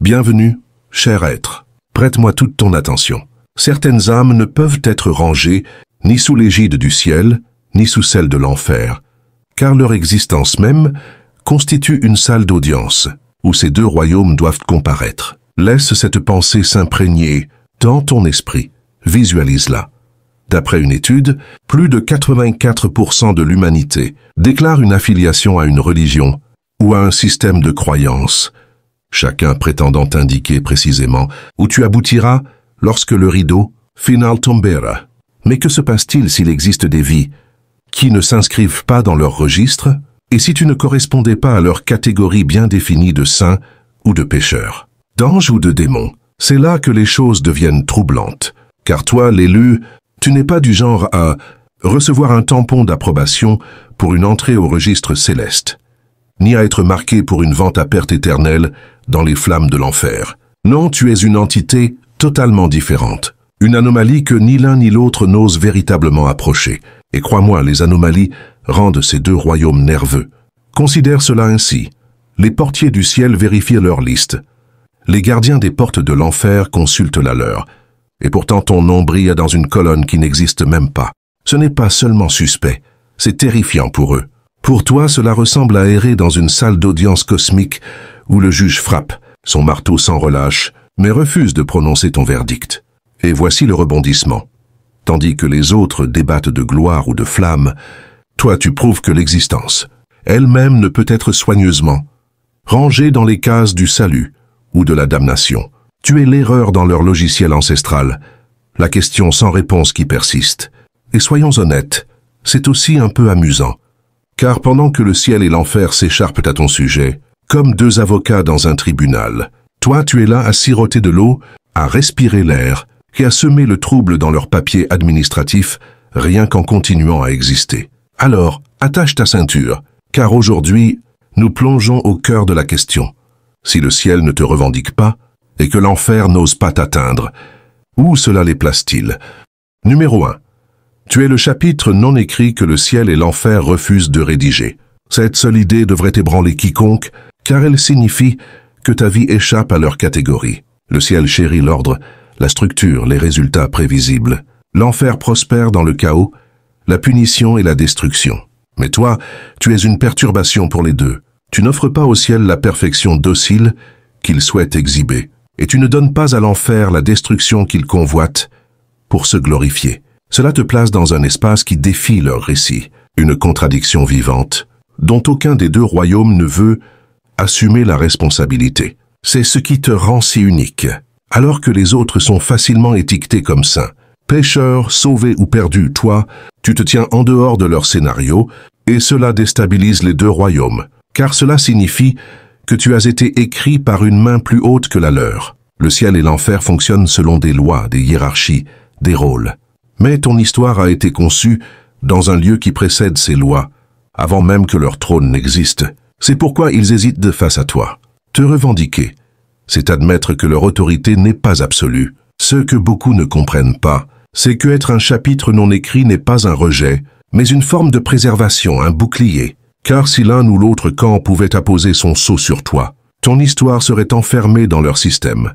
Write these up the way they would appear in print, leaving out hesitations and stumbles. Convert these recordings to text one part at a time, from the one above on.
Bienvenue, cher être. Prête-moi toute ton attention. Certaines âmes ne peuvent être rangées ni sous l'égide du ciel, ni sous celle de l'enfer, car leur existence même constitue une salle d'audience, où ces deux royaumes doivent comparaître. Laisse cette pensée s'imprégner dans ton esprit. Visualise-la. D'après une étude, plus de 84% de l'humanité déclare une affiliation à une religion ou à un système de croyances, chacun prétendant indiquer précisément où tu aboutiras lorsque le rideau final tombera. Mais que se passe-t-il s'il existe des vies qui ne s'inscrivent pas dans leur registre et si tu ne correspondais pas à leur catégorie bien définie de saints ou de pécheurs, d'anges ou de démons? C'est là que les choses deviennent troublantes, car toi, l'élu, tu n'es pas du genre à recevoir un tampon d'approbation pour une entrée au registre céleste, ni à être marqué pour une vente à perte éternelle dans les flammes de l'enfer. Non, tu es une entité totalement différente, une anomalie que ni l'un ni l'autre n'ose véritablement approcher. Et crois-moi, les anomalies rendent ces deux royaumes nerveux. Considère cela ainsi. Les portiers du ciel vérifient leur liste. Les gardiens des portes de l'enfer consultent la leur. Et pourtant ton nom brille dans une colonne qui n'existe même pas. Ce n'est pas seulement suspect, c'est terrifiant pour eux. Pour toi, cela ressemble à errer dans une salle d'audience cosmique où le juge frappe son marteau sans relâche, mais refuse de prononcer ton verdict. Et voici le rebondissement. Tandis que les autres débattent de gloire ou de flamme, toi tu prouves que l'existence elle-même ne peut être soigneusement rangée dans les cases du salut ou de la damnation. Tu es l'erreur dans leur logiciel ancestral, la question sans réponse qui persiste. Et soyons honnêtes, c'est aussi un peu amusant, car pendant que le ciel et l'enfer s'écharpent à ton sujet, comme deux avocats dans un tribunal, toi tu es là à siroter de l'eau, à respirer l'air, et à semer le trouble dans leurs papiers administratifs, rien qu'en continuant à exister. Alors, attache ta ceinture, car aujourd'hui, nous plongeons au cœur de la question. Si le ciel ne te revendique pas, et que l'enfer n'ose pas t'atteindre, où cela les place-t-il? Numéro 1. Tu es le chapitre non écrit que le ciel et l'enfer refusent de rédiger. Cette seule idée devrait ébranler quiconque, car elle signifie que ta vie échappe à leur catégorie. Le ciel chérit l'ordre, la structure, les résultats prévisibles. L'enfer prospère dans le chaos, la punition et la destruction. Mais toi, tu es une perturbation pour les deux. Tu n'offres pas au ciel la perfection docile qu'il souhaite exhiber, et tu ne donnes pas à l'enfer la destruction qu'il convoite pour se glorifier. Cela te place dans un espace qui défie leur récit, une contradiction vivante, dont aucun des deux royaumes ne veut assumer la responsabilité. C'est ce qui te rend si unique. Alors que les autres sont facilement étiquetés comme saints, pécheurs, sauvés ou perdus, toi, tu te tiens en dehors de leur scénario, et cela déstabilise les deux royaumes, car cela signifie que tu as été écrit par une main plus haute que la leur. Le ciel et l'enfer fonctionnent selon des lois, des hiérarchies, des rôles. Mais ton histoire a été conçue dans un lieu qui précède ces lois, avant même que leur trône n'existe. C'est pourquoi ils hésitent de face à toi. Te revendiquer, c'est admettre que leur autorité n'est pas absolue. Ce que beaucoup ne comprennent pas, c'est que être un chapitre non écrit n'est pas un rejet, mais une forme de préservation, un bouclier. Car si l'un ou l'autre camp pouvait apposer son sceau sur toi, ton histoire serait enfermée dans leur système,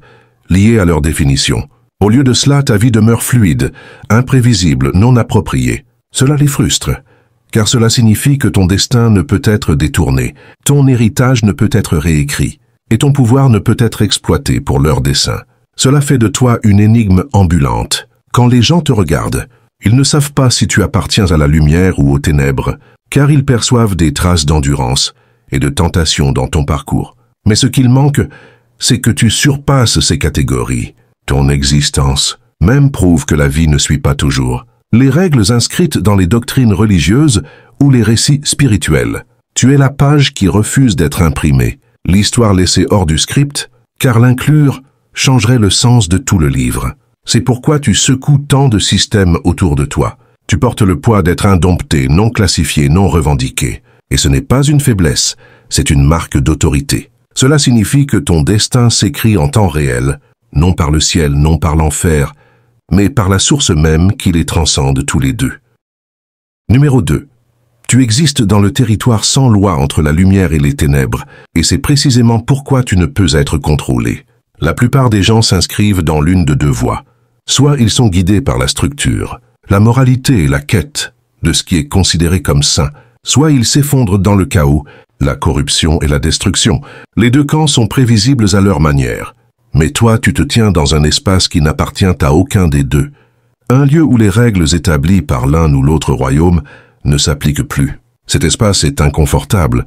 liée à leur définition. Au lieu de cela, ta vie demeure fluide, imprévisible, non appropriée. Cela les frustre, car cela signifie que ton destin ne peut être détourné, ton héritage ne peut être réécrit, et ton pouvoir ne peut être exploité pour leur dessein. Cela fait de toi une énigme ambulante. Quand les gens te regardent, ils ne savent pas si tu appartiens à la lumière ou aux ténèbres, car ils perçoivent des traces d'endurance et de tentation dans ton parcours. Mais ce qu'il manque, c'est que tu surpasses ces catégories. Ton existence même prouve que la vie ne suit pas toujours les règles inscrites dans les doctrines religieuses ou les récits spirituels. Tu es la page qui refuse d'être imprimée, l'histoire laissée hors du script, car l'inclure changerait le sens de tout le livre. C'est pourquoi tu secoues tant de systèmes autour de toi. Tu portes le poids d'être indompté, non classifié, non revendiqué. Et ce n'est pas une faiblesse, c'est une marque d'autorité. Cela signifie que ton destin s'écrit en temps réel, non par le ciel, non par l'enfer, mais par la source même qui les transcende tous les deux. Numéro 2. Tu existes dans le territoire sans loi entre la lumière et les ténèbres, et c'est précisément pourquoi tu ne peux être contrôlé. La plupart des gens s'inscrivent dans l'une de deux voies. Soit ils sont guidés par la structure, la moralité et la quête de ce qui est considéré comme sain, soit ils s'effondrent dans le chaos, la corruption et la destruction. Les deux camps sont prévisibles à leur manière. Mais toi, tu te tiens dans un espace qui n'appartient à aucun des deux. Un lieu où les règles établies par l'un ou l'autre royaume ne s'appliquent plus. Cet espace est inconfortable,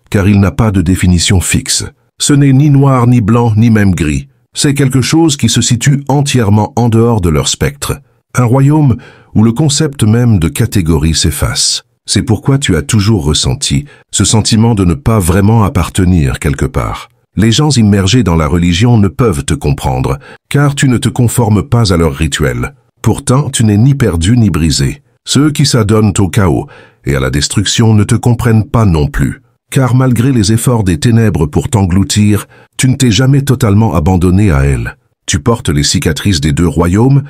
car il n'a pas de définition fixe. Ce n'est ni noir, ni blanc, ni même gris. C'est quelque chose qui se situe entièrement en dehors de leur spectre. Un royaume où le concept même de catégorie s'efface. C'est pourquoi tu as toujours ressenti ce sentiment de ne pas vraiment appartenir quelque part. Les gens immergés dans la religion ne peuvent te comprendre, car tu ne te conformes pas à leurs rituels. Pourtant, tu n'es ni perdu ni brisé. Ceux qui s'adonnent au chaos et à la destruction ne te comprennent pas non plus. Car malgré les efforts des ténèbres pour t'engloutir, tu ne t'es jamais totalement abandonné à elles. Tu portes les cicatrices des deux royaumes,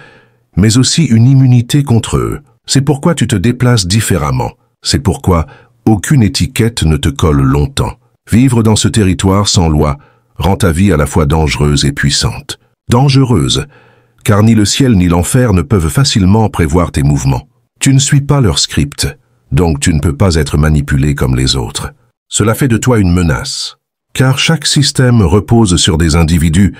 mais aussi une immunité contre eux. C'est pourquoi tu te déplaces différemment. C'est pourquoi aucune étiquette ne te colle longtemps. Vivre dans ce territoire sans loi rend ta vie à la fois dangereuse et puissante. Dangereuse, car ni le ciel ni l'enfer ne peuvent facilement prévoir tes mouvements. Tu ne suis pas leur script, donc tu ne peux pas être manipulé comme les autres. Cela fait de toi une menace, car chaque système repose sur des individus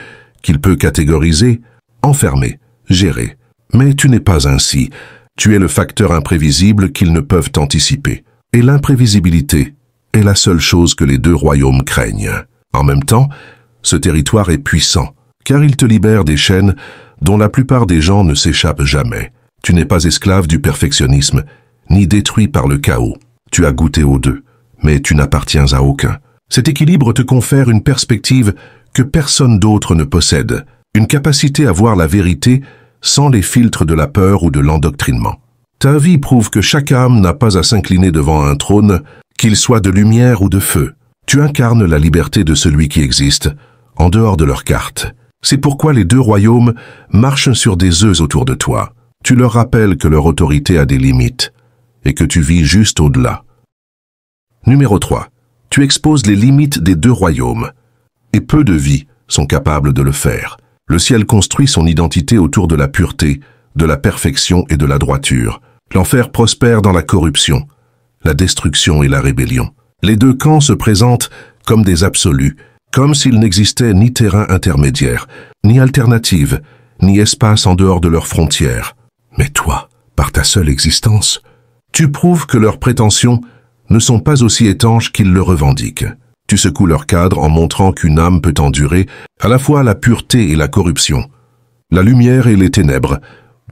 qu'il peut catégoriser, enfermer, gérer. Mais tu n'es pas ainsi. Tu es le facteur imprévisible qu'ils ne peuvent anticiper. Et l'imprévisibilité est la seule chose que les deux royaumes craignent. En même temps, ce territoire est puissant, car il te libère des chaînes dont la plupart des gens ne s'échappent jamais. Tu n'es pas esclave du perfectionnisme, ni détruit par le chaos. Tu as goûté aux deux, mais tu n'appartiens à aucun. Cet équilibre te confère une perspective que personne d'autre ne possède, une capacité à voir la vérité sans les filtres de la peur ou de l'endoctrinement. Ta vie prouve que chaque âme n'a pas à s'incliner devant un trône, qu'il soit de lumière ou de feu. Tu incarnes la liberté de celui qui existe, en dehors de leur carte. C'est pourquoi les deux royaumes marchent sur des œufs autour de toi. Tu leur rappelles que leur autorité a des limites, et que tu vis juste au-delà. Numéro 3. Tu exposes les limites des deux royaumes, et peu de vies sont capables de le faire. Le ciel construit son identité autour de la pureté, de la perfection et de la droiture. L'enfer prospère dans la corruption, la destruction et la rébellion. Les deux camps se présentent comme des absolus, comme s'il n'existait ni terrain intermédiaire, ni alternative, ni espace en dehors de leurs frontières. Mais toi, par ta seule existence, tu prouves que leurs prétentions ne sont pas aussi étanches qu'ils le revendiquent. Tu secoues leur cadre en montrant qu'une âme peut endurer à la fois la pureté et la corruption, la lumière et les ténèbres,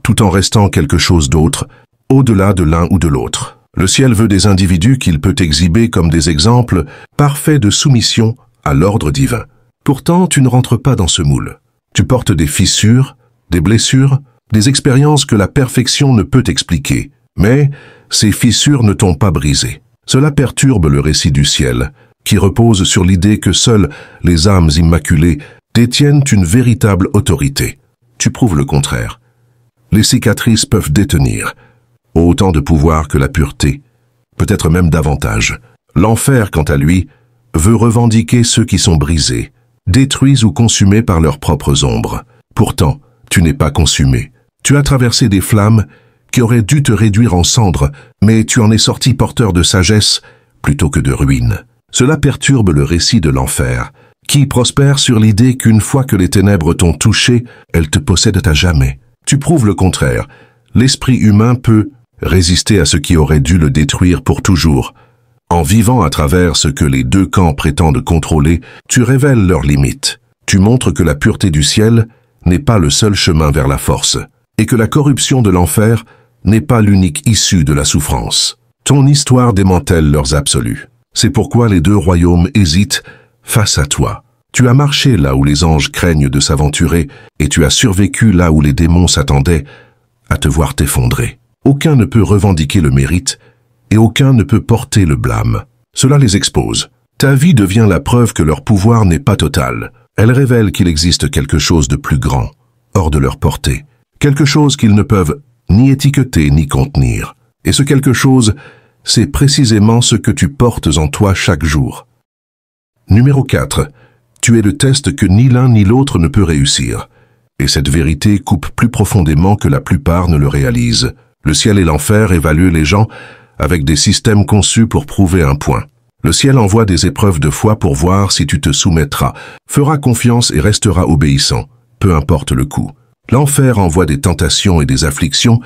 tout en restant quelque chose d'autre, au-delà de l'un ou de l'autre. Le ciel veut des individus qu'il peut exhiber comme des exemples parfaits de soumission à l'ordre divin. Pourtant, tu ne rentres pas dans ce moule. Tu portes des fissures, des blessures, des expériences que la perfection ne peut expliquer. Mais ces fissures ne t'ont pas brisé. Cela perturbe le récit du ciel, qui repose sur l'idée que seules les âmes immaculées détiennent une véritable autorité. Tu prouves le contraire. Les cicatrices peuvent détenir autant de pouvoir que la pureté, peut-être même davantage. L'enfer, quant à lui, veut revendiquer ceux qui sont brisés, détruits ou consumés par leurs propres ombres. Pourtant, tu n'es pas consumé. Tu as traversé des flammes qui auraient dû te réduire en cendres, mais tu en es sorti porteur de sagesse plutôt que de ruine. Cela perturbe le récit de l'enfer, qui prospère sur l'idée qu'une fois que les ténèbres t'ont touché, elles te possèdent à jamais. Tu prouves le contraire. L'esprit humain peut résister à ce qui aurait dû le détruire pour toujours. En vivant à travers ce que les deux camps prétendent contrôler, tu révèles leurs limites. Tu montres que la pureté du ciel n'est pas le seul chemin vers la force, et que la corruption de l'enfer n'est pas l'unique issue de la souffrance. Ton histoire démantèle leurs absolus. C'est pourquoi les deux royaumes hésitent face à toi. Tu as marché là où les anges craignent de s'aventurer, et tu as survécu là où les démons s'attendaient à te voir t'effondrer. Aucun ne peut revendiquer le mérite, et aucun ne peut porter le blâme. Cela les expose. Ta vie devient la preuve que leur pouvoir n'est pas total. Elle révèle qu'il existe quelque chose de plus grand, hors de leur portée. Quelque chose qu'ils ne peuvent ni étiqueter ni contenir. Et ce quelque chose, c'est précisément ce que tu portes en toi chaque jour. Numéro 4. Tu es le test que ni l'un ni l'autre ne peut réussir. Et cette vérité coupe plus profondément que la plupart ne le réalisent. Le ciel et l'enfer évaluent les gens avec des systèmes conçus pour prouver un point. Le ciel envoie des épreuves de foi pour voir si tu te soumettras, feras confiance et resteras obéissant, peu importe le coût. L'enfer envoie des tentations et des afflictions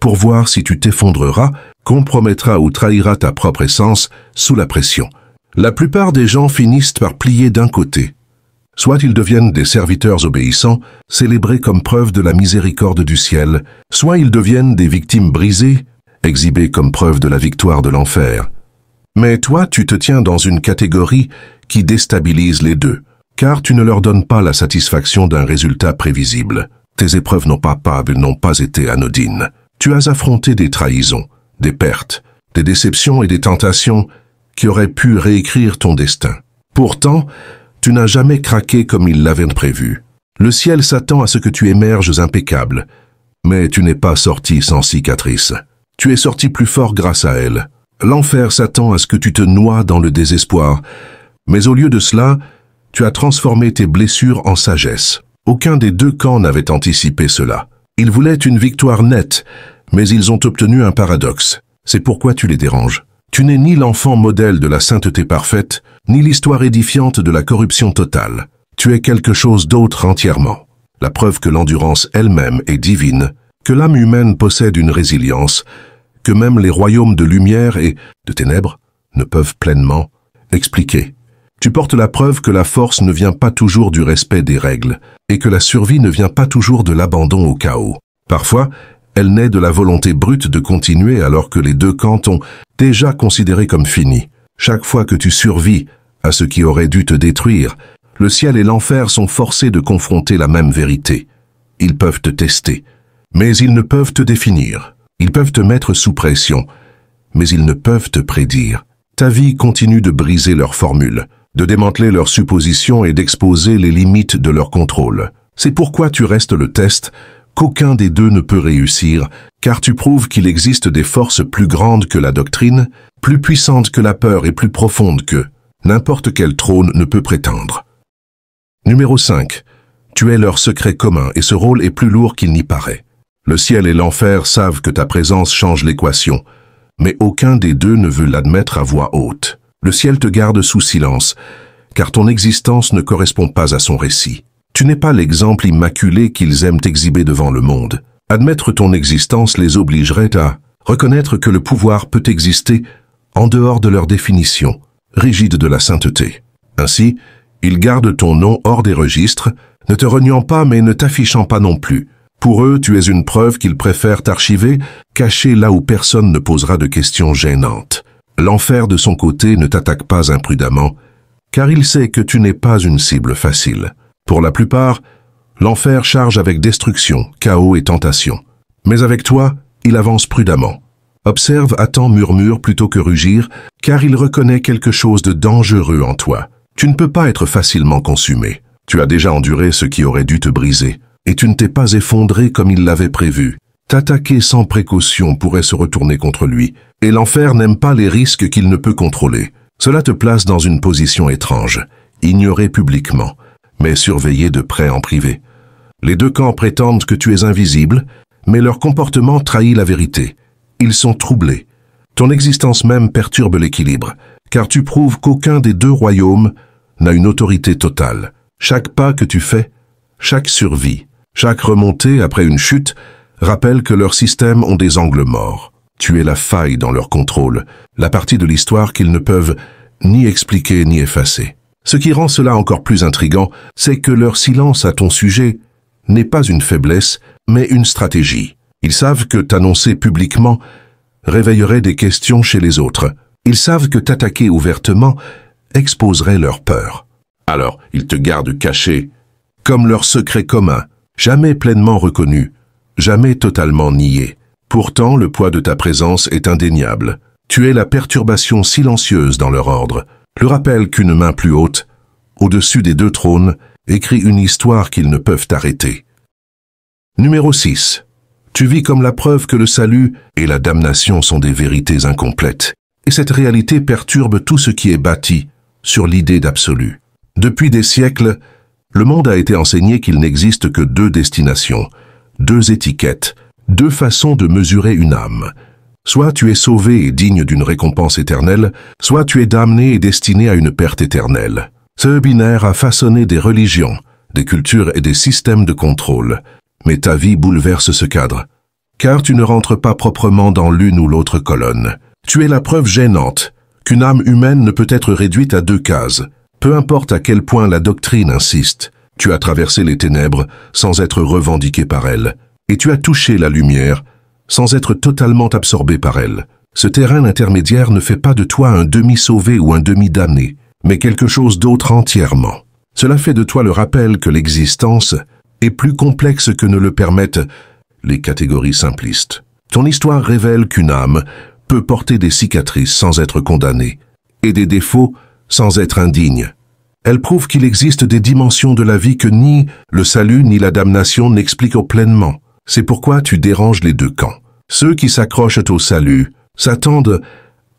pour voir si tu t'effondreras, compromettras ou trahiras ta propre essence sous la pression. La plupart des gens finissent par plier d'un côté. Soit ils deviennent des serviteurs obéissants, célébrés comme preuve de la miséricorde du ciel, soit ils deviennent des victimes brisées, exhibées comme preuve de la victoire de l'enfer. Mais toi, tu te tiens dans une catégorie qui déstabilise les deux, car tu ne leur donnes pas la satisfaction d'un résultat prévisible. Tes épreuves n'ont pas été anodines. Tu as affronté des trahisons, des pertes, des déceptions et des tentations qui auraient pu réécrire ton destin. Pourtant, tu n'as jamais craqué comme il l'avait prévu. Le ciel s'attend à ce que tu émerges impeccable, mais tu n'es pas sorti sans cicatrice. Tu es sorti plus fort grâce à elle. L'enfer s'attend à ce que tu te noies dans le désespoir, mais au lieu de cela, tu as transformé tes blessures en sagesse. Aucun des deux camps n'avait anticipé cela. Ils voulaient une victoire nette, mais ils ont obtenu un paradoxe. C'est pourquoi tu les déranges. Tu n'es ni l'enfant modèle de la sainteté parfaite, ni l'histoire édifiante de la corruption totale. Tu es quelque chose d'autre entièrement. La preuve que l'endurance elle-même est divine, que l'âme humaine possède une résilience, que même les royaumes de lumière et de ténèbres ne peuvent pleinement expliquer. Tu portes la preuve que la force ne vient pas toujours du respect des règles, et que la survie ne vient pas toujours de l'abandon au chaos. Parfois, elle naît de la volonté brute de continuer alors que les deux camps t'ont déjà considéré comme fini. Chaque fois que tu survis à ce qui aurait dû te détruire, le ciel et l'enfer sont forcés de confronter la même vérité. Ils peuvent te tester, mais ils ne peuvent te définir. Ils peuvent te mettre sous pression, mais ils ne peuvent te prédire. Ta vie continue de briser leurs formules, de démanteler leurs suppositions et d'exposer les limites de leur contrôle. C'est pourquoi tu restes le test qu'aucun des deux ne peut réussir, car tu prouves qu'il existe des forces plus grandes que la doctrine, plus puissantes que la peur et plus profondes que n'importe quel trône ne peut prétendre. Numéro 5. Tu es leur secret commun et ce rôle est plus lourd qu'il n'y paraît. Le ciel et l'enfer savent que ta présence change l'équation, mais aucun des deux ne veut l'admettre à voix haute. Le ciel te garde sous silence, car ton existence ne correspond pas à son récit. Tu n'es pas l'exemple immaculé qu'ils aiment exhiber devant le monde. Admettre ton existence les obligerait à reconnaître que le pouvoir peut exister en dehors de leur définition, rigide de la sainteté. Ainsi, ils gardent ton nom hors des registres, ne te reniant pas mais ne t'affichant pas non plus. Pour eux, tu es une preuve qu'ils préfèrent t'archiver, cachée là où personne ne posera de questions gênantes. L'enfer de son côté ne t'attaque pas imprudemment, car il sait que tu n'es pas une cible facile. Pour la plupart, l'enfer charge avec destruction, chaos et tentation. Mais avec toi, il avance prudemment. Observe, attend, murmure plutôt que rugir, car il reconnaît quelque chose de dangereux en toi. Tu ne peux pas être facilement consumé. Tu as déjà enduré ce qui aurait dû te briser, et tu ne t'es pas effondré comme il l'avait prévu. T'attaquer sans précaution pourrait se retourner contre lui, et l'enfer n'aime pas les risques qu'il ne peut contrôler. Cela te place dans une position étrange, ignorée publiquement, mais surveillée de près en privé. Les deux camps prétendent que tu es invisible, mais leur comportement trahit la vérité. Ils sont troublés. Ton existence même perturbe l'équilibre, car tu prouves qu'aucun des deux royaumes n'a une autorité totale. Chaque pas que tu fais, chaque survie, chaque remontée après une chute, rappelle que leurs systèmes ont des angles morts. Tu es la faille dans leur contrôle, la partie de l'histoire qu'ils ne peuvent ni expliquer ni effacer. Ce qui rend cela encore plus intriguant, c'est que leur silence à ton sujet n'est pas une faiblesse, mais une stratégie. Ils savent que t'annoncer publiquement réveillerait des questions chez les autres. Ils savent que t'attaquer ouvertement exposerait leur peur. Alors, ils te gardent caché, comme leur secret commun, jamais pleinement reconnu, jamais totalement nié. Pourtant, le poids de ta présence est indéniable. Tu es la perturbation silencieuse dans leur ordre, le rappel qu'une main plus haute, au-dessus des deux trônes, écrit une histoire qu'ils ne peuvent arrêter. Numéro 6. Tu vis comme la preuve que le salut et la damnation sont des vérités incomplètes. Et cette réalité perturbe tout ce qui est bâti sur l'idée d'absolu. Depuis des siècles, le monde a été enseigné qu'il n'existe que deux destinations, deux étiquettes, deux façons de mesurer une âme. Soit tu es sauvé et digne d'une récompense éternelle, soit tu es damné et destiné à une perte éternelle. Ce binaire a façonné des religions, des cultures et des systèmes de contrôle. Mais ta vie bouleverse ce cadre, car tu ne rentres pas proprement dans l'une ou l'autre colonne. Tu es la preuve gênante qu'une âme humaine ne peut être réduite à deux cases. Peu importe à quel point la doctrine insiste, tu as traversé les ténèbres sans être revendiqué par elles, et tu as touché la lumière sans être totalement absorbé par elle. Ce terrain intermédiaire ne fait pas de toi un demi-sauvé ou un demi-damné, mais quelque chose d'autre entièrement. Cela fait de toi le rappel que l'existence est plus complexe que ne le permettent les catégories simplistes. Ton histoire révèle qu'une âme peut porter des cicatrices sans être condamnée, et des défauts sans être indigne. Elle prouve qu'il existe des dimensions de la vie que ni le salut ni la damnation n'expliquent pleinement. C'est pourquoi tu déranges les deux camps. Ceux qui s'accrochent au salut s'attendent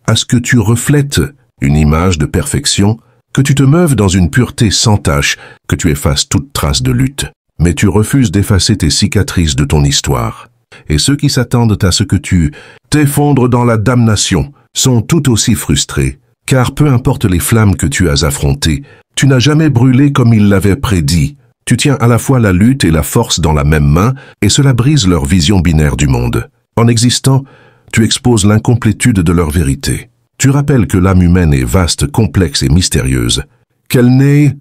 à ce que tu reflètes une image de perfection, que tu te meuves dans une pureté sans tache, que tu effaces toute trace de lutte. Mais tu refuses d'effacer tes cicatrices de ton histoire. Et ceux qui s'attendent à ce que tu t'effondres dans la damnation sont tout aussi frustrés, car peu importe les flammes que tu as affrontées, tu n'as jamais brûlé comme ils l'avaient prédit. Tu tiens à la fois la lutte et la force dans la même main, et cela brise leur vision binaire du monde. En existant, tu exposes l'incomplétude de leur vérité. Tu rappelles que l'âme humaine est vaste, complexe et mystérieuse, qu'elle n'est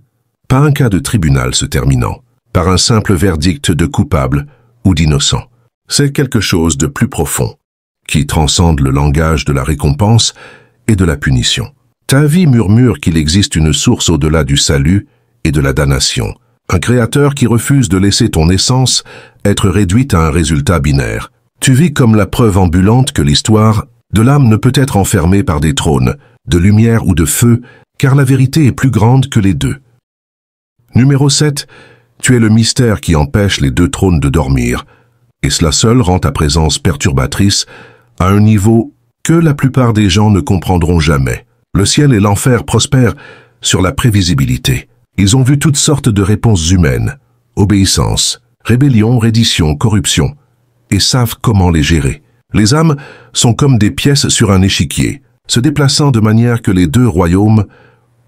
pas un cas de tribunal se terminant par un simple verdict de coupable ou d'innocent. C'est quelque chose de plus profond, qui transcende le langage de la récompense et de la punition. Ta vie murmure qu'il existe une source au-delà du salut et de la damnation, un créateur qui refuse de laisser ton essence être réduite à un résultat binaire. Tu vis comme la preuve ambulante que l'histoire de l'âme ne peut être enfermée par des trônes, de lumière ou de feu, car la vérité est plus grande que les deux. Numéro 7. Tu es le mystère qui empêche les deux trônes de dormir, et cela seul rend ta présence perturbatrice à un niveau que la plupart des gens ne comprendront jamais. Le ciel et l'enfer prospèrent sur la prévisibilité. Ils ont vu toutes sortes de réponses humaines, obéissance, rébellion, reddition, corruption, et savent comment les gérer. Les âmes sont comme des pièces sur un échiquier, se déplaçant de manière que les deux royaumes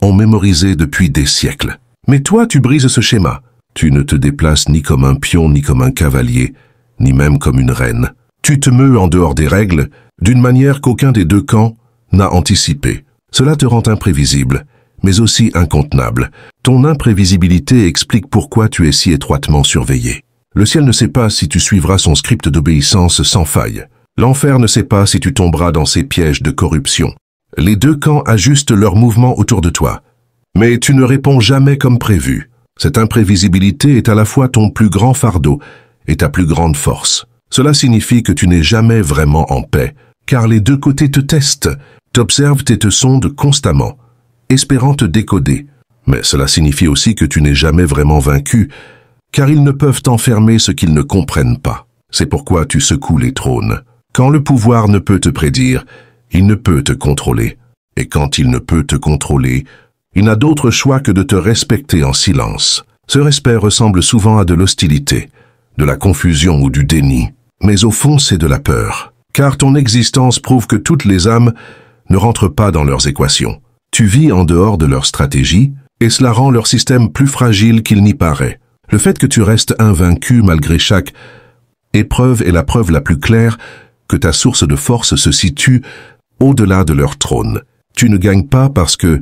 ont mémorisé depuis des siècles. Mais toi, tu brises ce schéma. Tu ne te déplaces ni comme un pion, ni comme un cavalier, ni même comme une reine. Tu te meus en dehors des règles, d'une manière qu'aucun des deux camps n'a anticipé. Cela te rend imprévisible, mais aussi incontenable. Ton imprévisibilité explique pourquoi tu es si étroitement surveillé. Le ciel ne sait pas si tu suivras son script d'obéissance sans faille. L'enfer ne sait pas si tu tomberas dans ses pièges de corruption. Les deux camps ajustent leurs mouvements autour de toi. Mais tu ne réponds jamais comme prévu. Cette imprévisibilité est à la fois ton plus grand fardeau et ta plus grande force. Cela signifie que tu n'es jamais vraiment en paix, car les deux côtés te testent, t'observent et te sondent constamment, espérant te décoder. Mais cela signifie aussi que tu n'es jamais vraiment vaincu, car ils ne peuvent t'enfermer ce qu'ils ne comprennent pas. C'est pourquoi tu secoues les trônes. Quand le pouvoir ne peut te prédire, il ne peut te contrôler. Et quand il ne peut te contrôler, il n'a d'autre choix que de te respecter en silence. Ce respect ressemble souvent à de l'hostilité, de la confusion ou du déni. Mais au fond, c'est de la peur. Car ton existence prouve que toutes les âmes ne rentrent pas dans leurs équations. Tu vis en dehors de leur stratégie, et cela rend leur système plus fragile qu'il n'y paraît. Le fait que tu restes invaincu malgré chaque épreuve est la preuve la plus claire que ta source de force se situe au-delà de leur trône. Tu ne gagnes pas parce que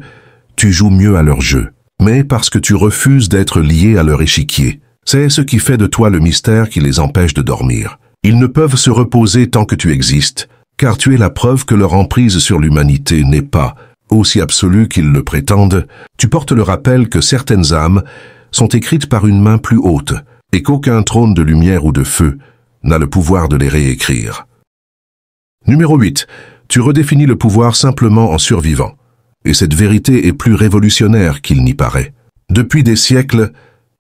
tu joues mieux à leur jeu, mais parce que tu refuses d'être lié à leur échiquier. C'est ce qui fait de toi le mystère qui les empêche de dormir. Ils ne peuvent se reposer tant que tu existes, car tu es la preuve que leur emprise sur l'humanité n'est pas aussi absolue qu'ils le prétendent. Tu portes le rappel que certaines âmes sont écrites par une main plus haute, et qu'aucun trône de lumière ou de feu n'a le pouvoir de les réécrire. Numéro 8. Tu redéfinis le pouvoir simplement en survivant. Et cette vérité est plus révolutionnaire qu'il n'y paraît. Depuis des siècles,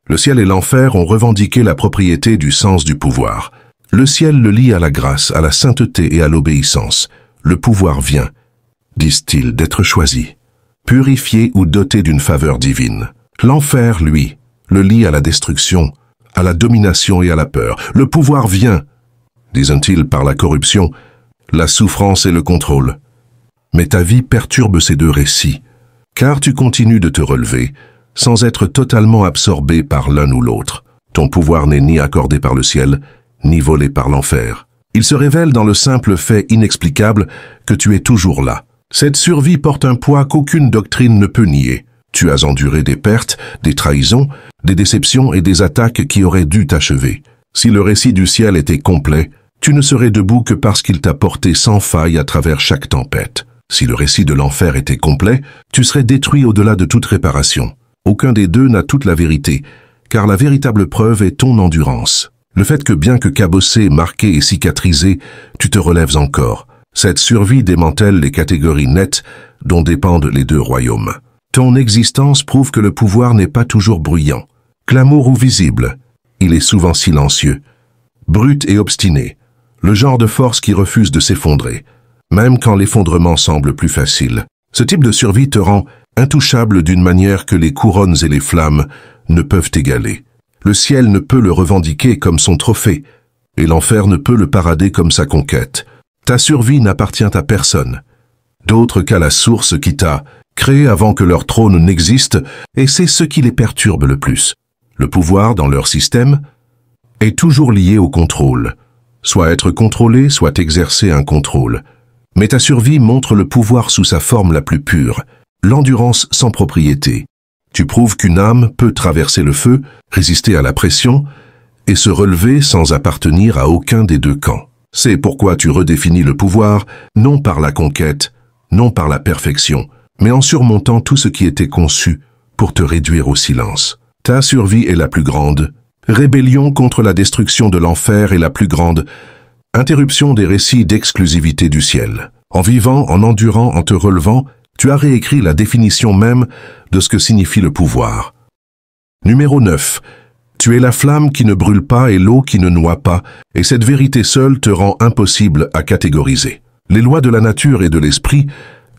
le ciel et l'enfer ont revendiqué la propriété du sens du pouvoir. Le ciel le lie à la grâce, à la sainteté et à l'obéissance. Le pouvoir vient, disent-ils, d'être choisi, purifié ou doté d'une faveur divine. L'enfer, lui, le lie à la destruction, à la domination et à la peur. Le pouvoir vient, disent-ils, par la corruption, la souffrance et le contrôle. Mais ta vie perturbe ces deux récits, car tu continues de te relever, sans être totalement absorbé par l'un ou l'autre. Ton pouvoir n'est ni accordé par le ciel, ni volé par l'enfer. Il se révèle dans le simple fait inexplicable que tu es toujours là. Cette survie porte un poids qu'aucune doctrine ne peut nier. Tu as enduré des pertes, des trahisons, des déceptions et des attaques qui auraient dû t'achever. Si le récit du ciel était complet, tu ne serais debout que parce qu'il t'a porté sans faille à travers chaque tempête. Si le récit de l'enfer était complet, tu serais détruit au-delà de toute réparation. Aucun des deux n'a toute la vérité, car la véritable preuve est ton endurance. Le fait que bien que cabossé, marqué et cicatrisé, tu te relèves encore. Cette survie démantèle les catégories nettes dont dépendent les deux royaumes. Ton existence prouve que le pouvoir n'est pas toujours bruyant, glamour ou visible. Il est souvent silencieux, brut et obstiné, le genre de force qui refuse de s'effondrer, même quand l'effondrement semble plus facile. Ce type de survie te rend intouchable d'une manière que les couronnes et les flammes ne peuvent égaler. Le ciel ne peut le revendiquer comme son trophée, et l'enfer ne peut le parader comme sa conquête. Ta survie n'appartient à personne, d'autre qu'à la source qui t'a créé avant que leur trône n'existe, et c'est ce qui les perturbe le plus. Le pouvoir dans leur système est toujours lié au contrôle. Soit être contrôlé, soit exercer un contrôle. Mais ta survie montre le pouvoir sous sa forme la plus pure, l'endurance sans propriété. Tu prouves qu'une âme peut traverser le feu, résister à la pression et se relever sans appartenir à aucun des deux camps. C'est pourquoi tu redéfinis le pouvoir, non par la conquête, non par la perfection, mais en surmontant tout ce qui était conçu pour te réduire au silence. Ta survie est la plus grande. Rébellion contre la destruction de l'enfer est la plus grande. Interruption des récits d'exclusivité du ciel. En vivant, en endurant, en te relevant, tu as réécrit la définition même de ce que signifie le pouvoir. Numéro 9. Tu es la flamme qui ne brûle pas et l'eau qui ne noie pas, et cette vérité seule te rend impossible à catégoriser. Les lois de la nature et de l'esprit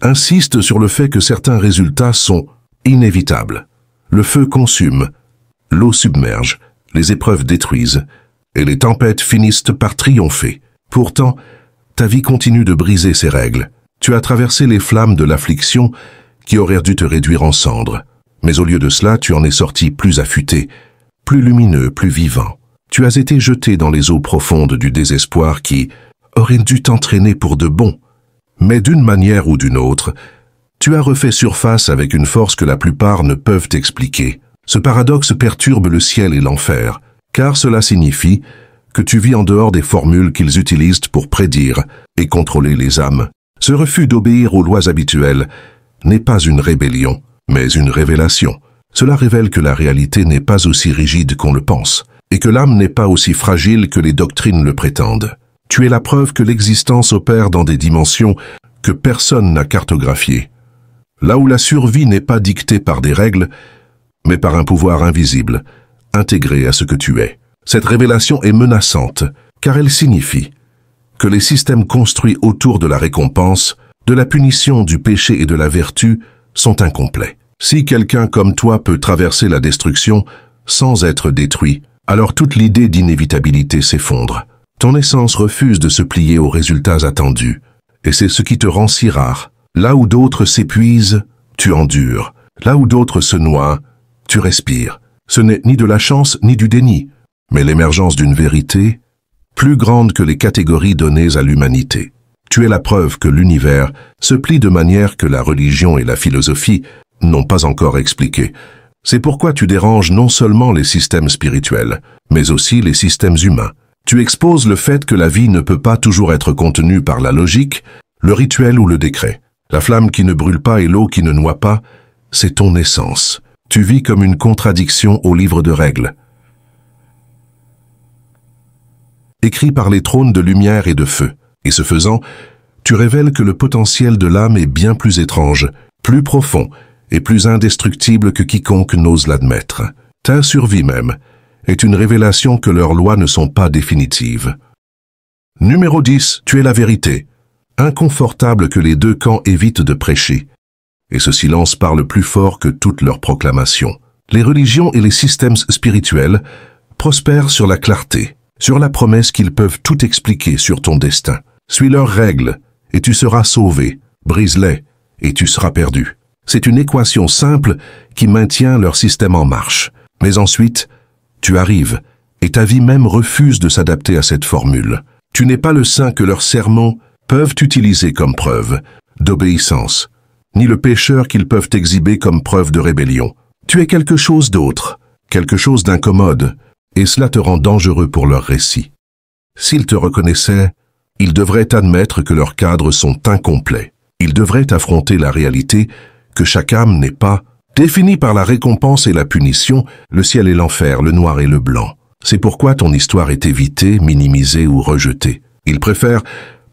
insistent sur le fait que certains résultats sont inévitables. Le feu consume, l'eau submerge, les épreuves détruisent, et les tempêtes finissent par triompher. Pourtant, ta vie continue de briser ces règles. Tu as traversé les flammes de l'affliction qui auraient dû te réduire en cendres. Mais au lieu de cela, tu en es sorti plus affûté, plus lumineux, plus vivant. Tu as été jeté dans les eaux profondes du désespoir qui auraient dû t'entraîner pour de bon. Mais d'une manière ou d'une autre, tu as refait surface avec une force que la plupart ne peuvent expliquer. Ce paradoxe perturbe le ciel et l'enfer, car cela signifie que tu vis en dehors des formules qu'ils utilisent pour prédire et contrôler les âmes. Ce refus d'obéir aux lois habituelles n'est pas une rébellion, mais une révélation. Cela révèle que la réalité n'est pas aussi rigide qu'on le pense, et que l'âme n'est pas aussi fragile que les doctrines le prétendent. Tu es la preuve que l'existence opère dans des dimensions que personne n'a cartographiées. Là où la survie n'est pas dictée par des règles, mais par un pouvoir invisible, intégré à ce que tu es. Cette révélation est menaçante, car elle signifie que les systèmes construits autour de la récompense, de la punition, du péché et de la vertu sont incomplets. Si quelqu'un comme toi peut traverser la destruction sans être détruit, alors toute l'idée d'inévitabilité s'effondre. Ton essence refuse de se plier aux résultats attendus, et c'est ce qui te rend si rare. Là où d'autres s'épuisent, tu endures. Là où d'autres se noient, tu respires. Ce n'est ni de la chance ni du déni, mais l'émergence d'une vérité plus grande que les catégories données à l'humanité. Tu es la preuve que l'univers se plie de manière que la religion et la philosophie n'ont pas encore expliqué. C'est pourquoi tu déranges non seulement les systèmes spirituels, mais aussi les systèmes humains. Tu exposes le fait que la vie ne peut pas toujours être contenue par la logique, le rituel ou le décret. La flamme qui ne brûle pas et l'eau qui ne noie pas, c'est ton essence. Tu vis comme une contradiction au livre de règles, écrit par les trônes de lumière et de feu. Et ce faisant, tu révèles que le potentiel de l'âme est bien plus étrange, plus profond et plus indestructible que quiconque n'ose l'admettre. Ta survie même est une révélation que leurs lois ne sont pas définitives. Numéro 10. Tu es la vérité, inconfortable que les deux camps évitent de prêcher. Et ce silence parle plus fort que toutes leurs proclamations. Les religions et les systèmes spirituels prospèrent sur la clarté, sur la promesse qu'ils peuvent tout expliquer sur ton destin. Suis leurs règles, et tu seras sauvé. Brise-les, et tu seras perdu. C'est une équation simple qui maintient leur système en marche. Mais ensuite, tu arrives, et ta vie même refuse de s'adapter à cette formule. Tu n'es pas le saint que leurs sermons peuvent utiliser comme preuve d'obéissance, ni le pécheur qu'ils peuvent exhiber comme preuve de rébellion. Tu es quelque chose d'autre, quelque chose d'incommode, et cela te rend dangereux pour leur récit. S'ils te reconnaissaient, ils devraient admettre que leurs cadres sont incomplets. Ils devraient affronter la réalité que chaque âme n'est pas définie par la récompense et la punition, le ciel et l'enfer, le noir et le blanc. C'est pourquoi ton histoire est évitée, minimisée ou rejetée. Ils préfèrent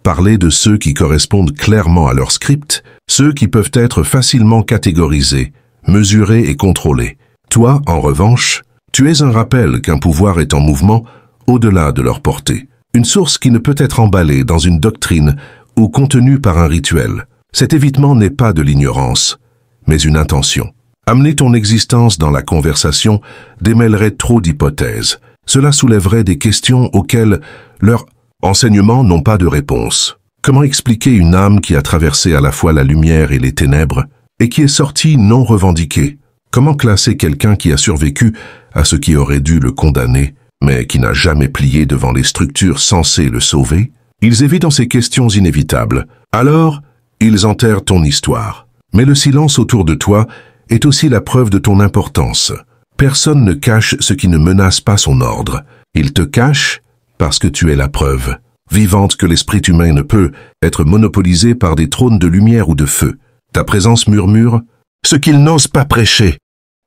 parler de ceux qui correspondent clairement à leur script, ceux qui peuvent être facilement catégorisés, mesurés et contrôlés. Toi, en revanche, tu es un rappel qu'un pouvoir est en mouvement au-delà de leur portée. Une source qui ne peut être emballée dans une doctrine ou contenue par un rituel. Cet évitement n'est pas de l'ignorance, mais une intention. Amener ton existence dans la conversation démêlerait trop d'hypothèses. Cela soulèverait des questions auxquelles leurs enseignements n'ont pas de réponse. Comment expliquer une âme qui a traversé à la fois la lumière et les ténèbres et qui est sortie non revendiquée? Comment classer quelqu'un qui a survécu à ce qui aurait dû le condamner, mais qui n'a jamais plié devant les structures censées le sauver? Ils évitent ces questions inévitables. Alors, ils enterrent ton histoire. Mais le silence autour de toi est aussi la preuve de ton importance. Personne ne cache ce qui ne menace pas son ordre. Il te cache parce que tu es la preuve vivante que l'esprit humain ne peut être monopolisé par des trônes de lumière ou de feu. Ta présence murmure ce qu'ils n'osent pas prêcher.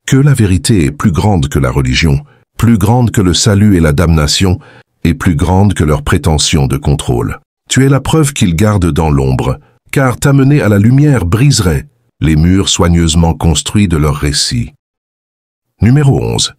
Que la vérité est plus grande que la religion, plus grande que le salut et la damnation, et plus grande que leurs prétentions de contrôle. Tu es la preuve qu'ils gardent dans l'ombre, car t'amener à la lumière briserait les murs soigneusement construits de leur récit. Numéro 11.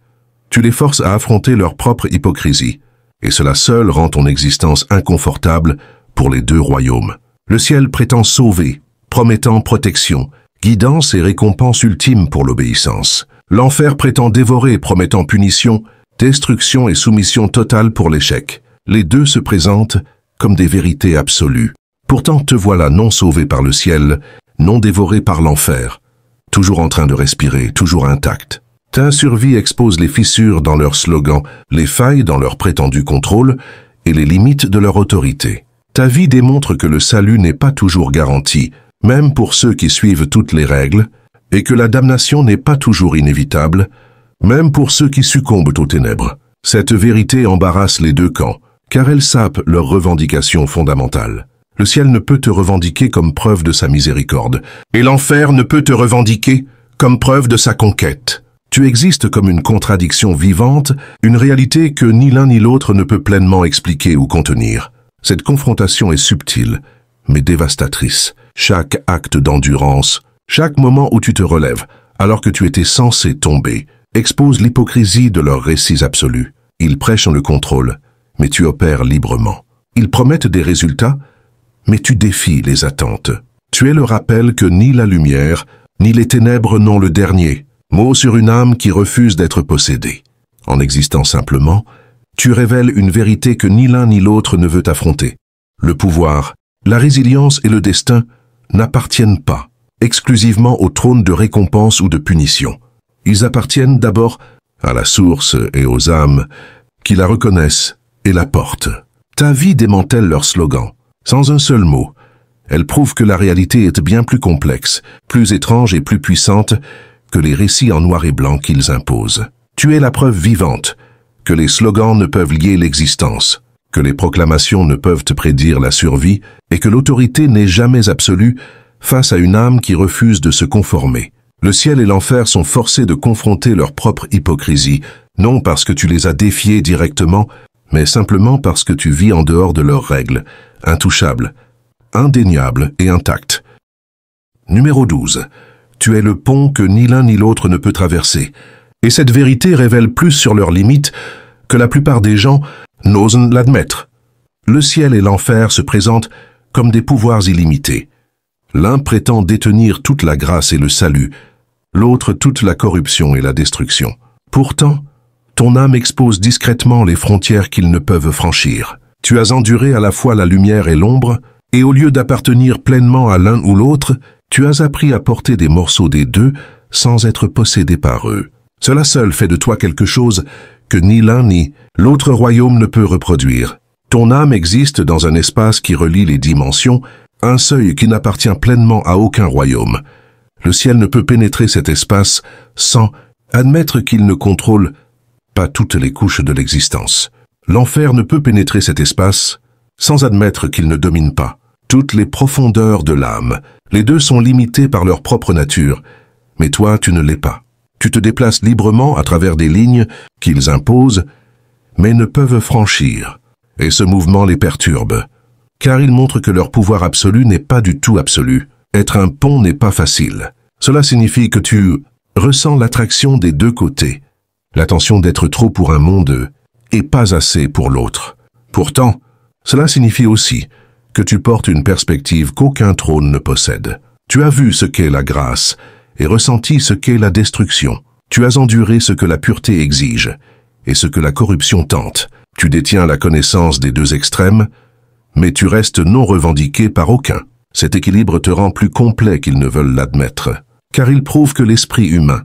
Tu les forces à affronter leur propre hypocrisie, et cela seul rend ton existence inconfortable pour les deux royaumes. Le ciel prétend sauver, promettant protection, guidance et récompense ultime pour l'obéissance. L'enfer prétend dévorer, promettant punition, destruction et soumission totale pour l'échec. Les deux se présentent comme des vérités absolues. Pourtant te voilà non sauvé par le ciel, non dévoré par l'enfer, toujours en train de respirer, toujours intact. Ta survie expose les fissures dans leurs slogans, les failles dans leur prétendu contrôle et les limites de leur autorité. Ta vie démontre que le salut n'est pas toujours garanti, même pour ceux qui suivent toutes les règles, et que la damnation n'est pas toujours inévitable, même pour ceux qui succombent aux ténèbres. Cette vérité embarrasse les deux camps, car elle sape leurs revendications fondamentales. Le ciel ne peut te revendiquer comme preuve de sa miséricorde, et l'enfer ne peut te revendiquer comme preuve de sa conquête. Tu existes comme une contradiction vivante, une réalité que ni l'un ni l'autre ne peut pleinement expliquer ou contenir. Cette confrontation est subtile, mais dévastatrice. Chaque acte d'endurance, chaque moment où tu te relèves, alors que tu étais censé tomber, expose l'hypocrisie de leurs récits absolus. Ils prêchent le contrôle, mais tu opères librement. Ils promettent des résultats, mais tu défies les attentes. Tu es le rappel que ni la lumière, ni les ténèbres n'ont le dernier mot sur une âme qui refuse d'être possédée. En existant simplement, tu révèles une vérité que ni l'un ni l'autre ne veut affronter. Le pouvoir, la résilience et le destin n'appartiennent pas exclusivement au trône de récompense ou de punition. Ils appartiennent d'abord à la source et aux âmes qui la reconnaissent et la portent. Ta vie démantèle leur slogan. Sans un seul mot, elle prouve que la réalité est bien plus complexe, plus étrange et plus puissante que les récits en noir et blanc qu'ils imposent. Tu es la preuve vivante que les slogans ne peuvent lier l'existence, que les proclamations ne peuvent te prédire la survie et que l'autorité n'est jamais absolue face à une âme qui refuse de se conformer. Le ciel et l'enfer sont forcés de confronter leur propre hypocrisie, non parce que tu les as défiés directement, mais simplement parce que tu vis en dehors de leurs règles, intouchables, indéniables et intactes. Numéro 12. Tu es le pont que ni l'un ni l'autre ne peut traverser. Et cette vérité révèle plus sur leurs limites que la plupart des gens n'osent l'admettre. Le ciel et l'enfer se présentent comme des pouvoirs illimités. L'un prétend détenir toute la grâce et le salut, l'autre toute la corruption et la destruction. Pourtant, ton âme expose discrètement les frontières qu'ils ne peuvent franchir. Tu as enduré à la fois la lumière et l'ombre, et au lieu d'appartenir pleinement à l'un ou l'autre, tu as appris à porter des morceaux des deux sans être possédé par eux. Cela seul fait de toi quelque chose que ni l'un ni l'autre royaume ne peut reproduire. Ton âme existe dans un espace qui relie les dimensions, un seuil qui n'appartient pleinement à aucun royaume. Le ciel ne peut pénétrer cet espace sans admettre qu'il ne contrôle pas toutes les couches de l'existence. L'enfer ne peut pénétrer cet espace sans admettre qu'il ne domine pas toutes les profondeurs de l'âme. Les deux sont limités par leur propre nature, mais toi tu ne l'es pas. Tu te déplaces librement à travers des lignes qu'ils imposent, mais ne peuvent franchir. Et ce mouvement les perturbe, car il montre que leur pouvoir absolu n'est pas du tout absolu. Être un pont n'est pas facile. Cela signifie que tu ressens l'attraction des deux côtés, la tension d'être trop pour un monde et pas assez pour l'autre. Pourtant, cela signifie aussi que tu portes une perspective qu'aucun trône ne possède. Tu as vu ce qu'est la grâce et ressenti ce qu'est la destruction. Tu as enduré ce que la pureté exige et ce que la corruption tente. Tu détiens la connaissance des deux extrêmes, mais tu restes non revendiqué par aucun. Cet équilibre te rend plus complet qu'ils ne veulent l'admettre, car il prouve que l'esprit humain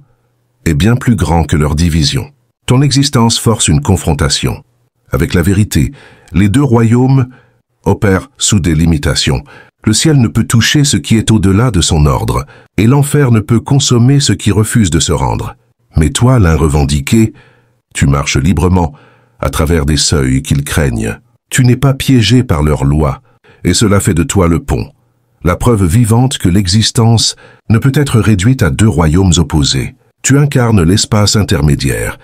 est bien plus grand que leur division. Ton existence force une confrontation. Avec la vérité, les deux royaumes opèrent sous des limitations. Le ciel ne peut toucher ce qui est au-delà de son ordre, et l'enfer ne peut consommer ce qui refuse de se rendre. Mais toi, l'un revendiqué, tu marches librement à travers des seuils qu'ils craignent. Tu n'es pas piégé par leurs lois, et cela fait de toi le pont, la preuve vivante que l'existence ne peut être réduite à deux royaumes opposés. Tu incarnes l'espace intermédiaire,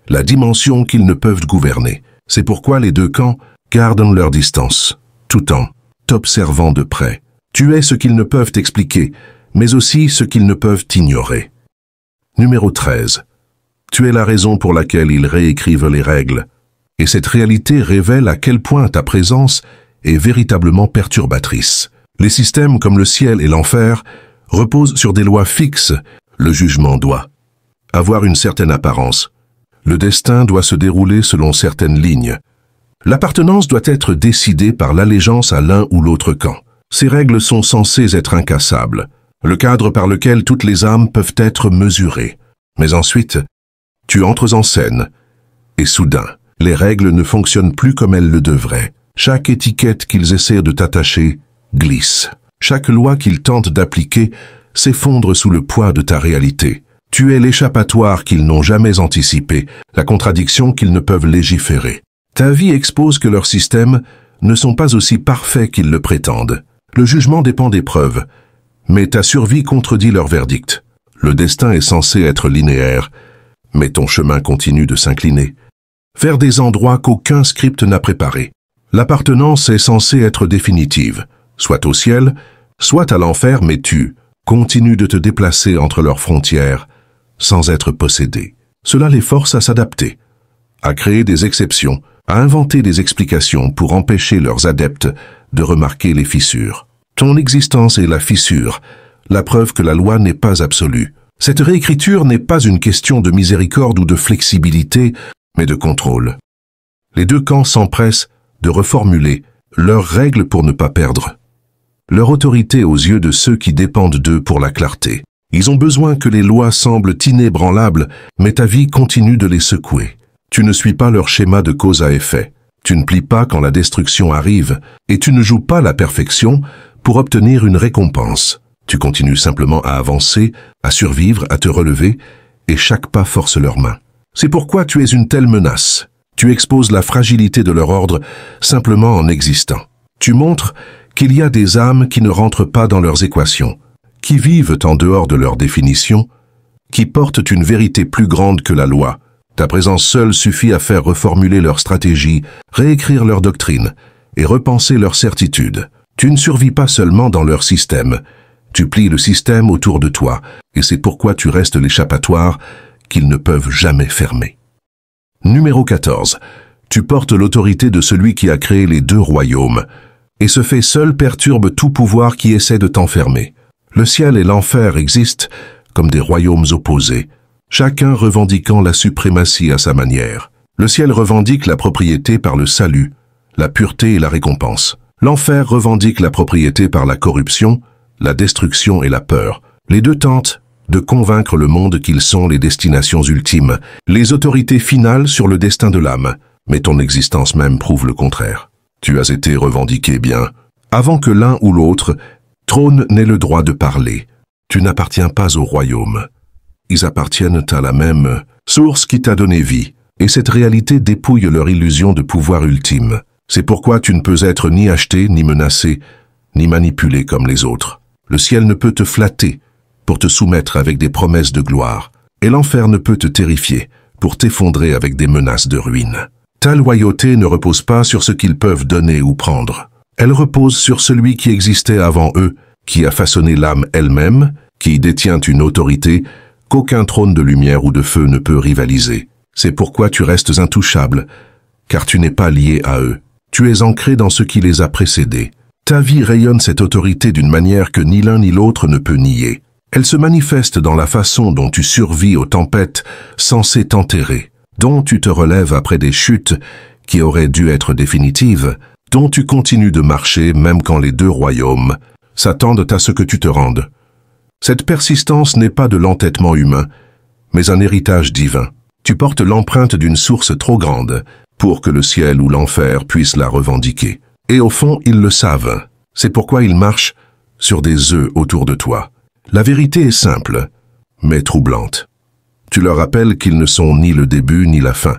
la dimension qu'ils ne peuvent gouverner. C'est pourquoi les deux camps gardent leur distance, tout en t'observant de près. Tu es ce qu'ils ne peuvent expliquer, mais aussi ce qu'ils ne peuvent ignorer. Numéro 13. Tu es la raison pour laquelle ils réécrivent les règles, et cette réalité révèle à quel point ta présence est véritablement perturbatrice. Les systèmes comme le ciel et l'enfer reposent sur des lois fixes. Le jugement doit avoir une certaine apparence. Le destin doit se dérouler selon certaines lignes. L'appartenance doit être décidée par l'allégeance à l'un ou l'autre camp. Ces règles sont censées être incassables, le cadre par lequel toutes les âmes peuvent être mesurées. Mais ensuite, tu entres en scène, et soudain, les règles ne fonctionnent plus comme elles le devraient. Chaque étiquette qu'ils essaient de t'attacher glisse. Chaque loi qu'ils tentent d'appliquer s'effondre sous le poids de ta réalité. Tu es l'échappatoire qu'ils n'ont jamais anticipé, la contradiction qu'ils ne peuvent légiférer. Ta vie expose que leurs systèmes ne sont pas aussi parfaits qu'ils le prétendent. Le jugement dépend des preuves, mais ta survie contredit leur verdict. Le destin est censé être linéaire, mais ton chemin continue de s'incliner vers des endroits qu'aucun script n'a préparés. L'appartenance est censée être définitive, soit au ciel, soit à l'enfer, mais tu continues de te déplacer entre leurs frontières sans être possédé. Cela les force à s'adapter, à créer des exceptions, à inventer des explications pour empêcher leurs adeptes de remarquer les fissures. Ton existence est la fissure, la preuve que la loi n'est pas absolue. Cette réécriture n'est pas une question de miséricorde ou de flexibilité, mais de contrôle. Les deux camps s'empressent de reformuler leurs règles pour ne pas perdre leur autorité aux yeux de ceux qui dépendent d'eux pour la clarté. Ils ont besoin que les lois semblent inébranlables, mais ta vie continue de les secouer. Tu ne suis pas leur schéma de cause à effet. Tu ne plies pas quand la destruction arrive, et tu ne joues pas la perfection pour obtenir une récompense. Tu continues simplement à avancer, à survivre, à te relever, et chaque pas force leurs mains. C'est pourquoi tu es une telle menace. Tu exposes la fragilité de leur ordre simplement en existant. Tu montres qu'il y a des âmes qui ne rentrent pas dans leurs équations, qui vivent en dehors de leurs définitions, qui portent une vérité plus grande que la loi. Ta présence seule suffit à faire reformuler leur stratégie, réécrire leur doctrine et repenser leurs certitudes. Tu ne survis pas seulement dans leur système, tu plies le système autour de toi, et c'est pourquoi tu restes l'échappatoire qu'ils ne peuvent jamais fermer. Numéro 14. Tu portes l'autorité de celui qui a créé les deux royaumes, et ce fait seul perturbe tout pouvoir qui essaie de t'enfermer. Le ciel et l'enfer existent comme des royaumes opposés, chacun revendiquant la suprématie à sa manière. Le ciel revendique la propriété par le salut, la pureté et la récompense. L'enfer revendique la propriété par la corruption, la destruction et la peur. Les deux tentent de convaincre le monde qu'ils sont les destinations ultimes, les autorités finales sur le destin de l'âme. Mais ton existence même prouve le contraire. Tu as été revendiqué bien. Avant que l'un ou l'autre trône n'ait le droit de parler, tu n'appartiens pas au royaume. Ils appartiennent à la même source qui t'a donné vie, et cette réalité dépouille leur illusion de pouvoir ultime. C'est pourquoi tu ne peux être ni acheté, ni menacé, ni manipulé comme les autres. Le ciel ne peut te flatter pour te soumettre avec des promesses de gloire, et l'enfer ne peut te terrifier pour t'effondrer avec des menaces de ruine. Ta loyauté ne repose pas sur ce qu'ils peuvent donner ou prendre. Elle repose sur celui qui existait avant eux, qui a façonné l'âme elle-même, qui détient une autorité qu'aucun trône de lumière ou de feu ne peut rivaliser. C'est pourquoi tu restes intouchable, car tu n'es pas lié à eux. Tu es ancré dans ce qui les a précédés. Ta vie rayonne cette autorité d'une manière que ni l'un ni l'autre ne peut nier. Elle se manifeste dans la façon dont tu survis aux tempêtes censées t'enterrer, dont tu te relèves après des chutes qui auraient dû être définitives, dont tu continues de marcher même quand les deux royaumes s'attendent à ce que tu te rendes. Cette persistance n'est pas de l'entêtement humain, mais un héritage divin. Tu portes l'empreinte d'une source trop grande pour que le ciel ou l'enfer puissent la revendiquer. Et au fond, ils le savent. C'est pourquoi ils marchent sur des œufs autour de toi. La vérité est simple, mais troublante. Tu leur rappelles qu'ils ne sont ni le début ni la fin.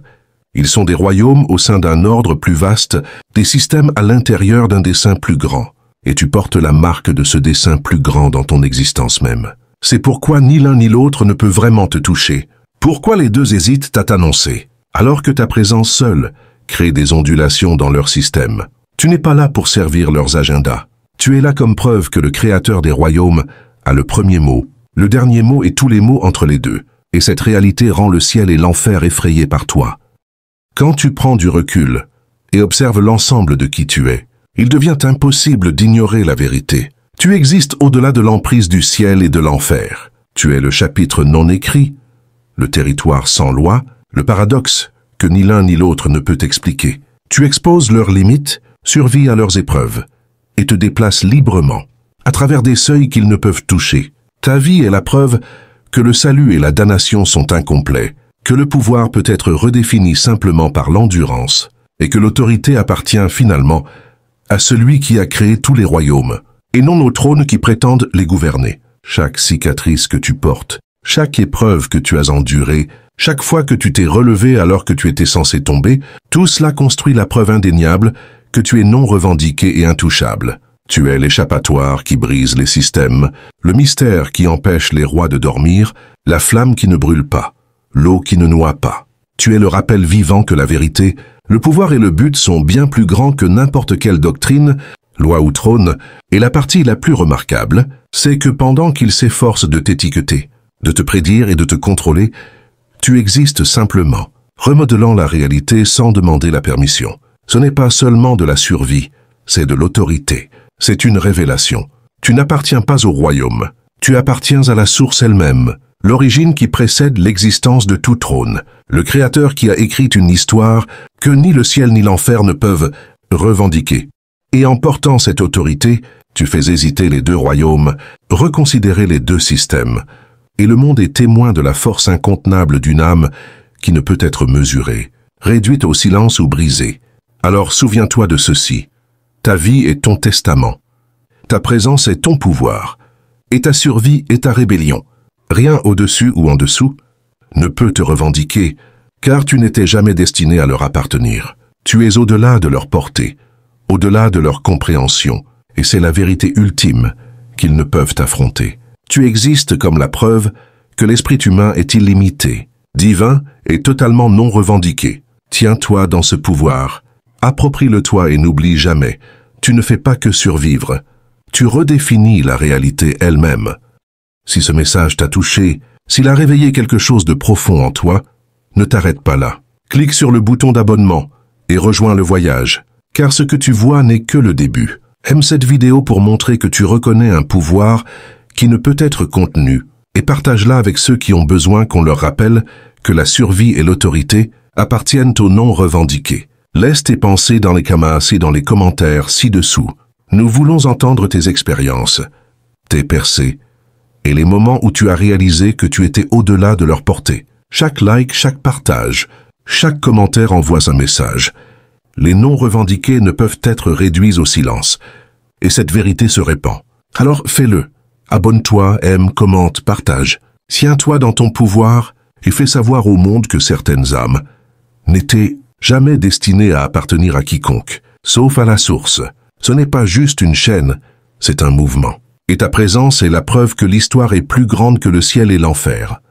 Ils sont des royaumes au sein d'un ordre plus vaste, des systèmes à l'intérieur d'un dessein plus grand. Et tu portes la marque de ce dessein plus grand dans ton existence même. C'est pourquoi ni l'un ni l'autre ne peut vraiment te toucher. Pourquoi les deux hésitent à t'annoncer, alors que ta présence seule crée des ondulations dans leur système? Tu n'es pas là pour servir leurs agendas. Tu es là comme preuve que le Créateur des royaumes a le premier mot, le dernier mot et tous les mots entre les deux. Et cette réalité rend le ciel et l'enfer effrayés par toi. Quand tu prends du recul et observes l'ensemble de qui tu es, il devient impossible d'ignorer la vérité. Tu existes au-delà de l'emprise du ciel et de l'enfer. Tu es le chapitre non écrit, le territoire sans loi, le paradoxe que ni l'un ni l'autre ne peut expliquer. Tu exposes leurs limites, survis à leurs épreuves, et te déplaces librement, à travers des seuils qu'ils ne peuvent toucher. Ta vie est la preuve que le salut et la damnation sont incomplets, que le pouvoir peut être redéfini simplement par l'endurance, et que l'autorité appartient finalement à celui qui a créé tous les royaumes, et non aux trônes qui prétendent les gouverner. Chaque cicatrice que tu portes, chaque épreuve que tu as endurée, chaque fois que tu t'es relevé alors que tu étais censé tomber, tout cela construit la preuve indéniable que tu es non revendiqué et intouchable. Tu es l'échappatoire qui brise les systèmes, le mystère qui empêche les rois de dormir, la flamme qui ne brûle pas, l'eau qui ne noie pas. Tu es le rappel vivant que la vérité, le pouvoir et le but sont bien plus grands que n'importe quelle doctrine, loi ou trône, et la partie la plus remarquable, c'est que pendant qu'ils s'efforcent de t'étiqueter, de te prédire et de te contrôler, tu existes simplement, remodelant la réalité sans demander la permission. Ce n'est pas seulement de la survie, c'est de l'autorité. C'est une révélation. Tu n'appartiens pas au royaume. Tu appartiens à la source elle-même, l'origine qui précède l'existence de tout trône, le Créateur qui a écrit une histoire que ni le ciel ni l'enfer ne peuvent revendiquer. Et en portant cette autorité, tu fais hésiter les deux royaumes, reconsidérer les deux systèmes. Et le monde est témoin de la force incontenable d'une âme qui ne peut être mesurée, réduite au silence ou brisée. Alors souviens-toi de ceci. Ta vie est ton testament. Ta présence est ton pouvoir. Et ta survie est ta rébellion. Rien au-dessus ou en dessous ne peut te revendiquer, car tu n'étais jamais destiné à leur appartenir. Tu es au-delà de leur portée, au-delà de leur compréhension, et c'est la vérité ultime qu'ils ne peuvent affronter. Tu existes comme la preuve que l'esprit humain est illimité, divin et totalement non revendiqué. Tiens-toi dans ce pouvoir. Approprie-le-toi et n'oublie jamais, tu ne fais pas que survivre, tu redéfinis la réalité elle-même. Si ce message t'a touché, s'il a réveillé quelque chose de profond en toi, ne t'arrête pas là. Clique sur le bouton d'abonnement et rejoins le voyage, car ce que tu vois n'est que le début. Aime cette vidéo pour montrer que tu reconnais un pouvoir qui ne peut être contenu, et partage-la avec ceux qui ont besoin qu'on leur rappelle que la survie et l'autorité appartiennent aux non revendiqués. Laisse tes pensées dans les camas et dans les commentaires ci-dessous. Nous voulons entendre tes expériences, tes percées, et les moments où tu as réalisé que tu étais au-delà de leur portée. Chaque like, chaque partage, chaque commentaire envoie un message. Les non revendiqués ne peuvent être réduits au silence, et cette vérité se répand. Alors fais-le. Abonne-toi, aime, commente, partage. Tiens-toi dans ton pouvoir et fais savoir au monde que certaines âmes n'étaient jamais destinées à appartenir à quiconque, sauf à la source. Ce n'est pas juste une chaîne, c'est un mouvement. Et ta présence est la preuve que l'histoire est plus grande que le ciel et l'enfer.